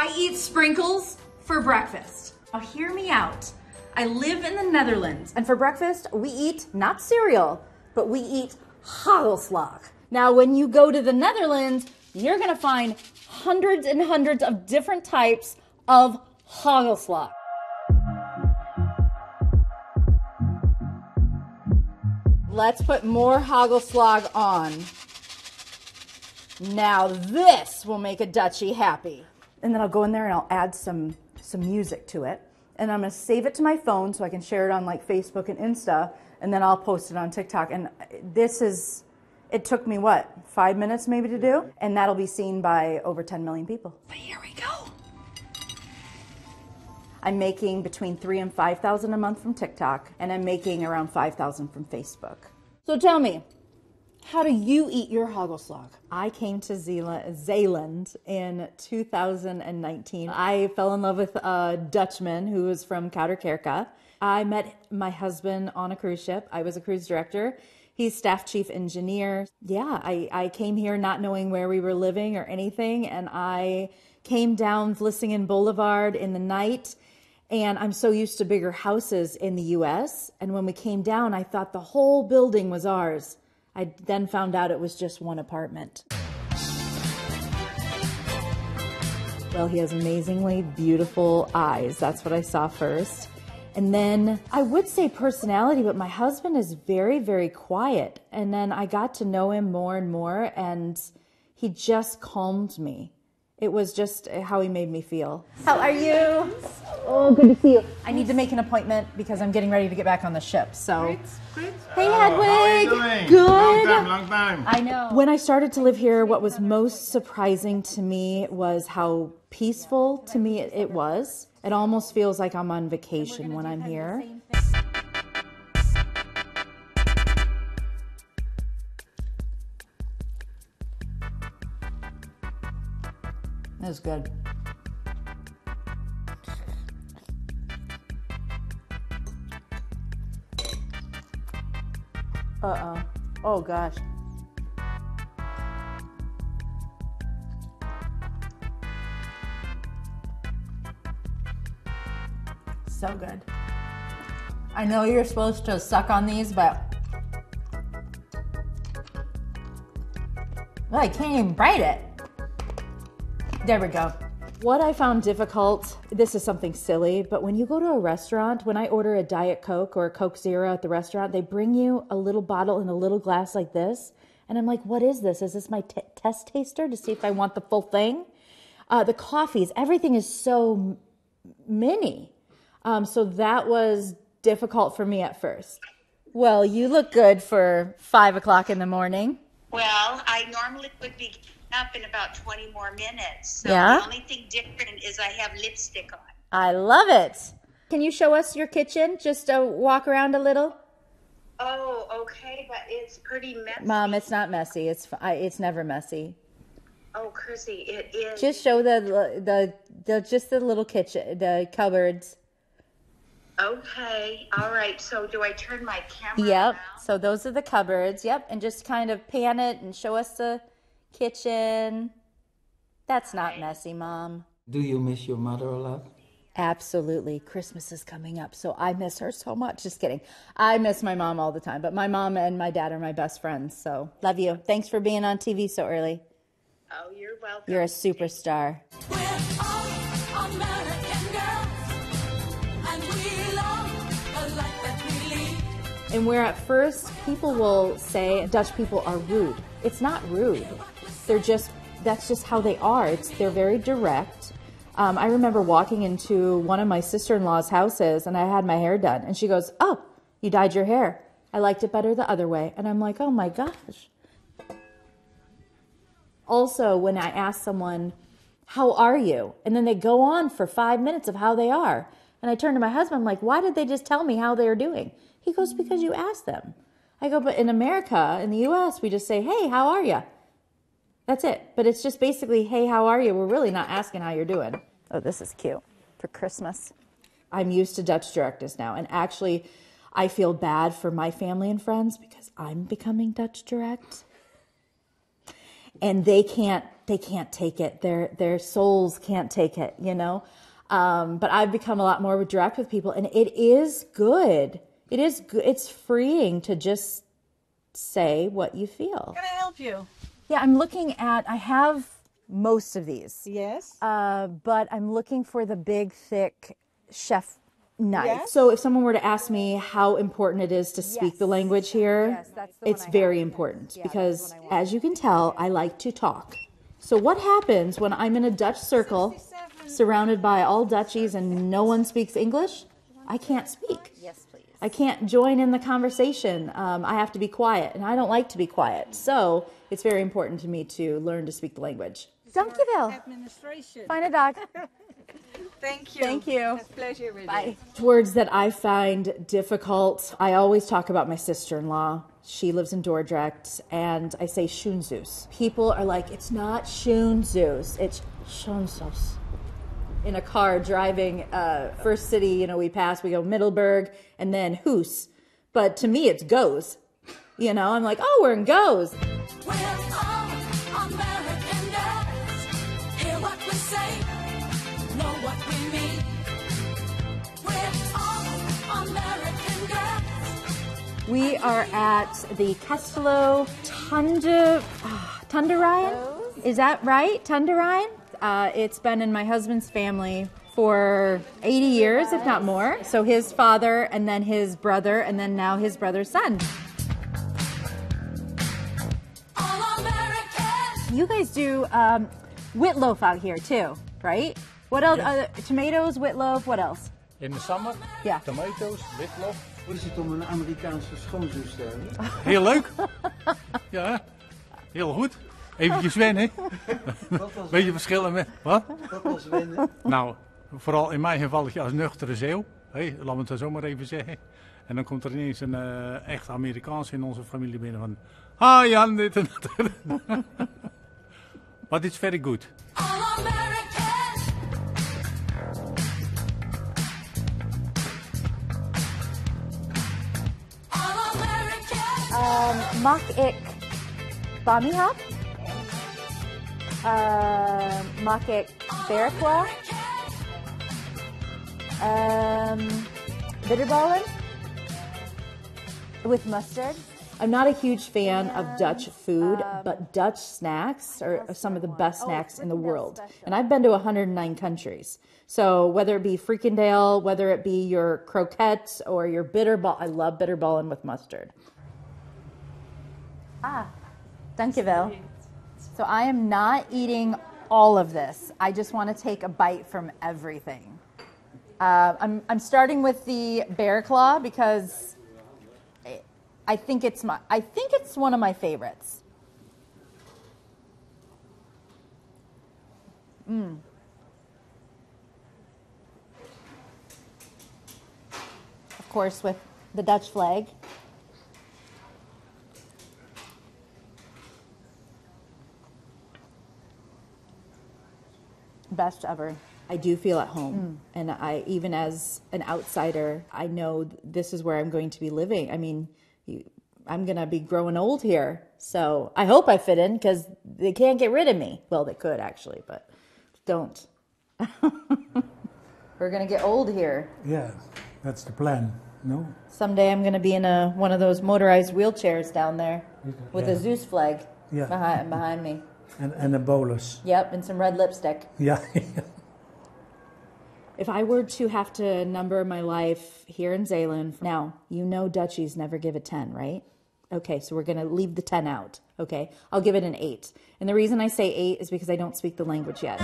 I eat sprinkles for breakfast. Now hear me out. I live in the Netherlands, and for breakfast, we eat not cereal, but we eat hagelslag. Now, when you go to the Netherlands, you're gonna find hundreds and hundreds of different types of hagelslag. Let's put more hagelslag on. Now this will make a Dutchie happy. And then I'll go in there and I'll add some music to it. And I'm gonna save it to my phone so I can share it on like Facebook and Insta, and then I'll post it on TikTok. And it took me what, 5 minutes maybe to do? And that'll be seen by over 10 million people. But here we go. I'm making between 3,000 and 5,000 a month from TikTok, and I'm making around 5,000 from Facebook. So tell me, how do you eat your hagelslag? I came to Zeeland in 2019. I fell in love with a Dutchman who was from Kouderkerke. I met my husband on a cruise ship. I was a cruise director. He's staff chief engineer. Yeah, I came here not knowing where we were living or anything, and I came down Vlissingen Boulevard in the night, and I'm so used to bigger houses in the US, and when we came down, I thought the whole building was ours. I then found out it was just one apartment. Well, he has amazingly beautiful eyes. That's what I saw first. And then I would say personality, but my husband is very, very quiet. And then I got to know him more and more, and he just calmed me. It was just how he made me feel. How are you? Oh, good to see you. I need to make an appointment because I'm getting ready to get back on the ship. So, Great. Hey, Hedwig. How are you doing? Good. Long time. I know. When I started to live here, what was most surprising to me was how peaceful to me it was. It almost feels like I'm on vacation when I'm here. That's good. Uh-oh. Oh, gosh. So good. I know you're supposed to suck on these, but I can't even bite it. There we go. What I found difficult, this is something silly, but when you go to a restaurant, when I order a Diet Coke or a Coke Zero at the restaurant, they bring you a little bottle in a little glass like this. And I'm like, what is this? Is this my test taster to see if I want the full thing? The coffees, everything is so mini. So that was difficult for me at first. Well, you look good for 5 o'clock in the morning. Well, I normally would be up in about 20 more minutes. So Yeah? The only thing different is I have lipstick on. I love it. Can you show us your kitchen? Just walk around a little? Oh, okay, but it's pretty messy. Mom, it's not messy. It's never messy. Oh, Chrissy, it is. Just show just the little kitchen, the cupboards. Okay, all right. So do I turn my camera Yep. around? So those are the cupboards. Yep. And just kind of pan it and show us the kitchen. That's not messy, Mom. Do you miss your mother a lot? Absolutely. Christmas is coming up, so I miss her so much. Just kidding. I miss my mom all the time, but my mom and my dad are my best friends, so love you. Thanks for being on TV so early. Oh, you're welcome. You're a superstar. We're all American girls, and we love the life that we lead. And where at first people will say Dutch people are rude. It's not rude. That's just how they are. They're very direct. I remember walking into one of my sister-in-law's houses and I had my hair done. And she goes, "Oh, you dyed your hair. I liked it better the other way." And I'm like, oh my gosh. Also, when I ask someone, "How are you?" And then they go on for 5 minutes of how they are. And I turn to my husband, I'm like, why did they just tell me how they're doing? He goes, because you asked them. I go, but in America, in the US, we just say, "Hey, how are you?" That's it. But it's just basically, "Hey, how are you?" We're really not asking how you're doing. Oh, this is cute for Christmas. I'm used to Dutch directness now. And actually, I feel bad for my family and friends because I'm becoming Dutch direct. and they can't take it. Their souls can't take it, you know? But I've become a lot more direct with people, and it is good. It is good. It's freeing to just say what you feel. Can I help you? Yeah, I'm looking at, I have most of these. Yes. But I'm looking for the big, thick chef knife. Yes. So if someone were to ask me how important it is to speak the language here, it's very important because as you can tell, I like to talk. So what happens when I'm in a Dutch circle surrounded by all Dutchies and no one speaks English? I can't speak. Yes, please. I can't join in the conversation. I have to be quiet, and I don't like to be quiet. So it's very important to me to learn to speak the language. Dankjewel. Administration. Fijne dag. Thank you. Thank you. It's a pleasure with Bye. Words that I find difficult, I always talk about my sister-in-law. She lives in Dordrecht, and I say schoenzus. People are like, it's not schoenzus, it's schoenzus. In a car driving, first city, you know, we go Middelburg, and then Hoos. But to me, it's goes. You know, I'm like, oh, we're in goes. We're all American girls. Hear what we say, know what we mean. We're all American girls. We are at the Kastelo Tunderijn. Is that right? Tunderijn? It's been in my husband's family for 80 years, if not more. So his father, and then his brother, and then now his brother's son. All American. You guys do whitloaf out here too, right? What else? Tomatoes, whitloaf, what else? In the summer, Ja. tomatoes, witlof. Hoe is het om een Amerikaanse schoonzus te hebben? Heel leuk. Ja, heel goed. Eventjes wennen. Beetje verschillen met... Wat? Dat was wennen. Nou, vooral in mijn geval als nuchtere zeeuw. Laten we het zo maar even zeggen. En dan komt er ineens een echt Amerikaans in onze familie binnen van... Ah Jan, dit en dat. But it's very good. All American. All American. Mag ik bamihap? Mag ik berkwa? Bitterballen? With mustard? I'm not a huge fan of Dutch food, but Dutch snacks are some of the best snacks in the world. And I've been to 109 countries. So whether it be frikandel, whether it be your croquettes or your bitterball, I love bitterballen with mustard. Dankjewel. So I am not eating all of this. I just want to take a bite from everything. I'm starting with the bear claw because I think it's one of my favorites. Of course, with the Dutch flag. Best ever. I do feel at home. And I, even as an outsider, I know this is where I'm going to be living. I mean, I'm going to be growing old here. So I hope I fit in because they can't get rid of me. Well, they could actually, but don't. We're going to get old here. Yeah, that's the plan, no? Someday I'm going to be in one of those motorized wheelchairs down there with a Zeus flag behind me. And a bolus. Yep, and some red lipstick. Yeah. If I were to have to number my life here in Zeeland, now, you know Dutchies never give a 10, right? Okay, so we're going to leave the 10 out, okay? I'll give it an 8. And the reason I say 8 is because I don't speak the language yet.